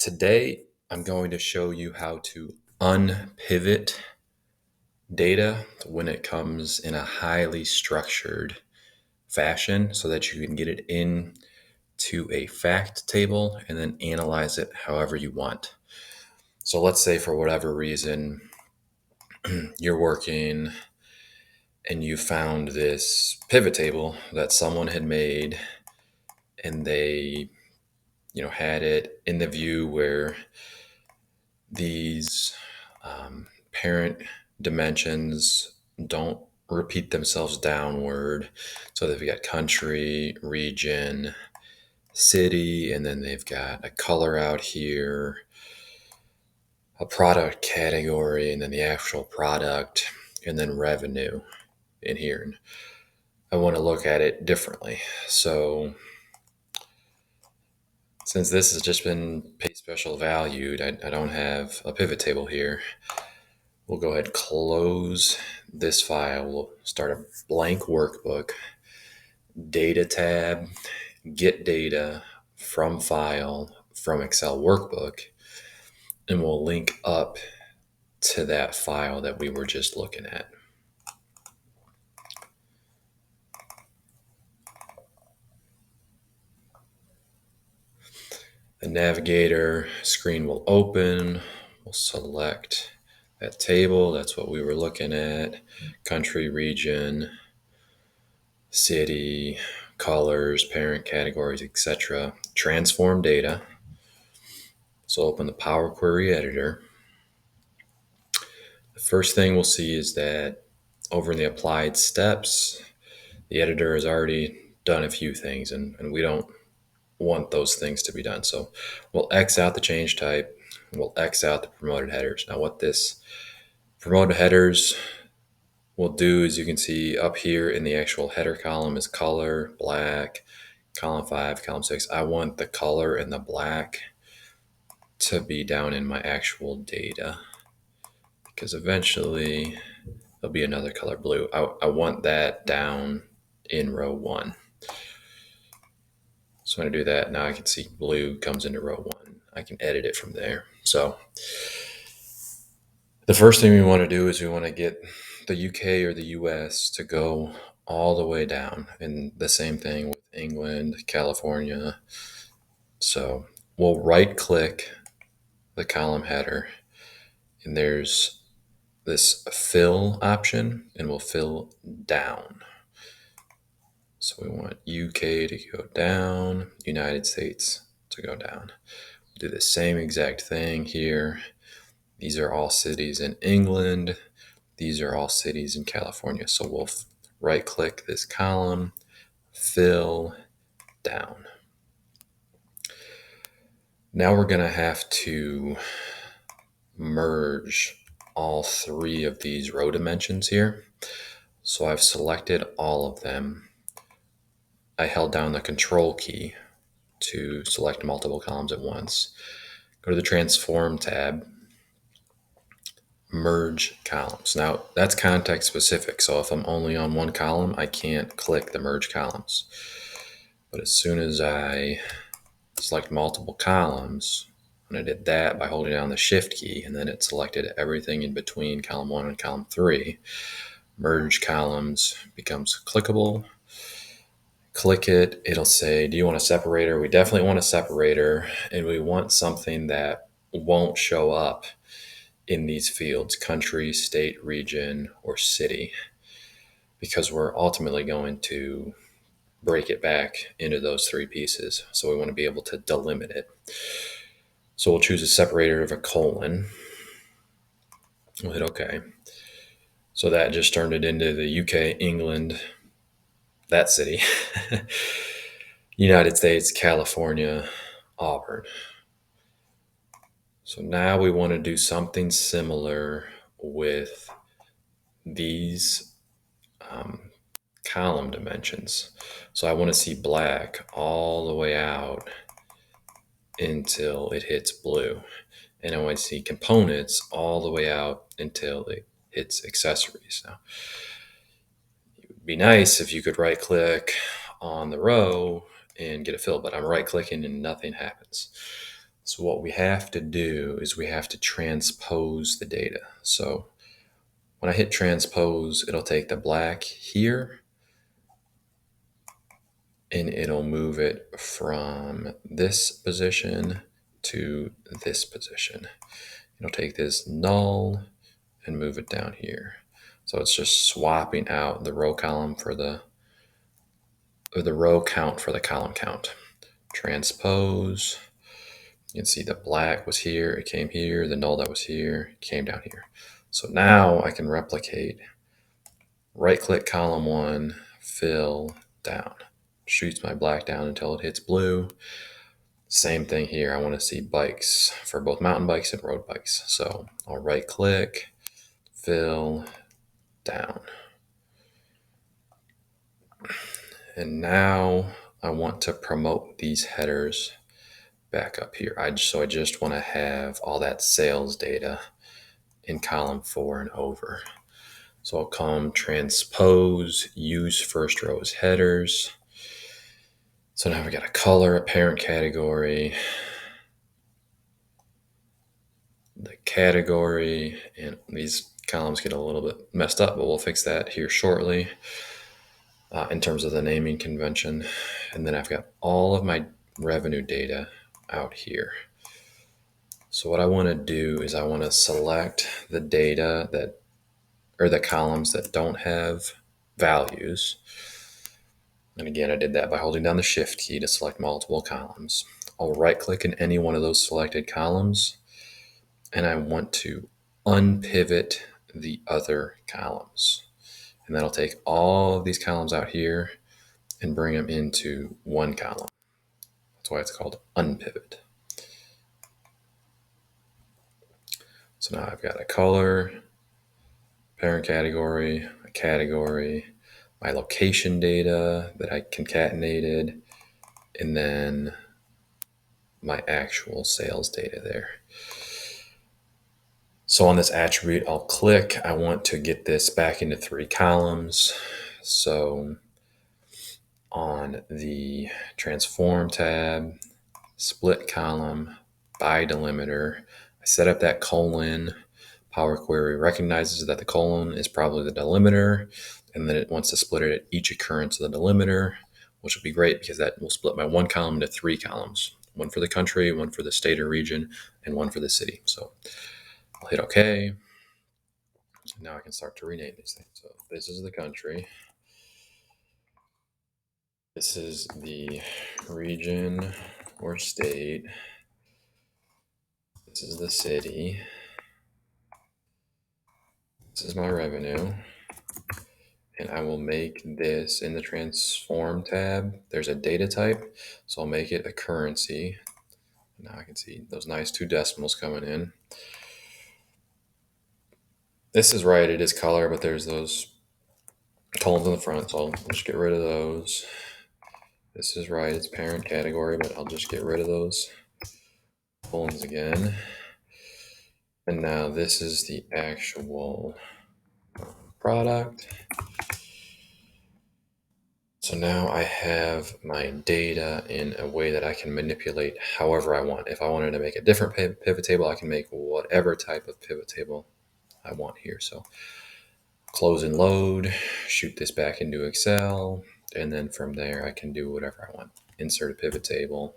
Today, I'm going to show you how to unpivot data when it comes in a highly structured fashion so that you can get it in to a fact table and then analyze it however you want. So let's say for whatever reason you're working and you found this pivot table that someone had made and they had it in the view where these parent dimensions don't repeat themselves downward. So they've got country, region, city, and then they've got a color out here, a product category, and then the actual product, and then revenue in here. And I want to look at it differently. So since this has just been pay special valued, I don't have a pivot table here. We'll go ahead and close this file. We'll start a blank workbook, data tab, get data from file from Excel workbook, and we'll link up to that file that we were just looking at. The navigator screen will open. We'll select that table. That's what we were looking at. Country, region, city, colors, parent categories, etc. Transform data. So open the Power Query editor. The first thing we'll see is that over in the applied steps, the editor has already done a few things, and we don't want those things to be done. So we'll X out the change type. We'll X out the promoted headers. Now what this promoted headers will do is you can see up here in the actual header column is color, black, column 5, column 6. I want the color and the black to be down in my actual data because eventually there'll be another color, blue. I want that down in row 1. So when I do that, now I can see blue comes into row 1. I can edit it from there. So the first thing we want to do is we want to get the UK or the US to go all the way down, and the same thing with England, California. So we'll right click the column header, and there's this fill option, and we'll fill down. So we want UK to go down, United States to go down. We'll do the same exact thing here. These are all cities in England. These are all cities in California. So we'll right click this column, fill down. Now we're going to have to merge all 3 of these row dimensions here. So I've selected all of them. I held down the control key to select multiple columns at once. Go to the transform tab, merge columns. Now that's context specific. So if I'm only on one column, I can't click the merge columns. But as soon as I select multiple columns, and I did that by holding down the shift key, and then it selected everything in between column 1 and column 3, merge columns becomes clickable. Click it, it'll say, do you want a separator? We definitely want a separator, and we want something that won't show up in these fields, country, state, region, or city, because we're ultimately going to break it back into those 3 pieces. So we want to be able to delimit it. So we'll choose a separator of a colon. We'll hit OK. So that just turned it into the UK, England, that city, United States, California, Auburn. So now we want to do something similar with these column dimensions. So I want to see black all the way out until it hits blue. And I want to see components all the way out until it hits accessories. Now, it would be nice if you could right click on the row and get a fill, but I'm right clicking and nothing happens. So what we have to do is we have to transpose the data. So when I hit transpose, it'll take the black here and it'll move it from this position to this position. It'll take this null and move it down here. So it's just swapping out the row column for the row count for the column count. Transpose. You can see the black was here, it came here, the null that was here, came down here. So now I can replicate, right click column 1, fill down. Shoots my black down until it hits blue. Same thing here. I want to see bikes for both mountain bikes and road bikes. So I'll right click, fill down. And now I want to promote these headers back up here. So I just want to have all that sales data in column 4 and over. So I'll come transpose, use first row as headers. So now we got a color, a parent category, the category, and these columns get a little bit messed up, but we'll fix that here shortly in terms of the naming convention. And then I've got all of my revenue data out here. So what I want to do is I want to select the data or the columns that don't have values. And again, I did that by holding down the shift key to select multiple columns. I'll right click in any one of those selected columns and I want to unpivot the other columns. And that'll take all of these columns out here and bring them into one column. That's why it's called unpivot. So now I've got a color, parent category, a category, my location data that I concatenated, and then my actual sales data there. So on this attribute, I'll click. I want to get this back into 3 columns. So on the transform tab, split column, by delimiter, I set up that colon. Power Query recognizes that the colon is probably the delimiter, and then it wants to split it at each occurrence of the delimiter, which will be great because that will split my one column into 3 columns, one for the country, one for the state or region, and one for the city. So I'll hit OK. Now I can start to rename these things. So this is the country. This is the region or state. This is the city. This is my revenue. And I will make this in the transform tab. There's a data type. So I'll make it a currency. Now I can see those nice 2 decimals coming in. This is right, it is color, but there's those columns in the front. So I'll just get rid of those. This is right, it's parent category, but I'll just get rid of those columns again. And now this is the actual product. So now I have my data in a way that I can manipulate however I want. If I wanted to make a different pivot table, I can make whatever type of pivot table I want here. So close and load, shoot this back into Excel, and then from there I can do whatever I want. Insert a pivot table.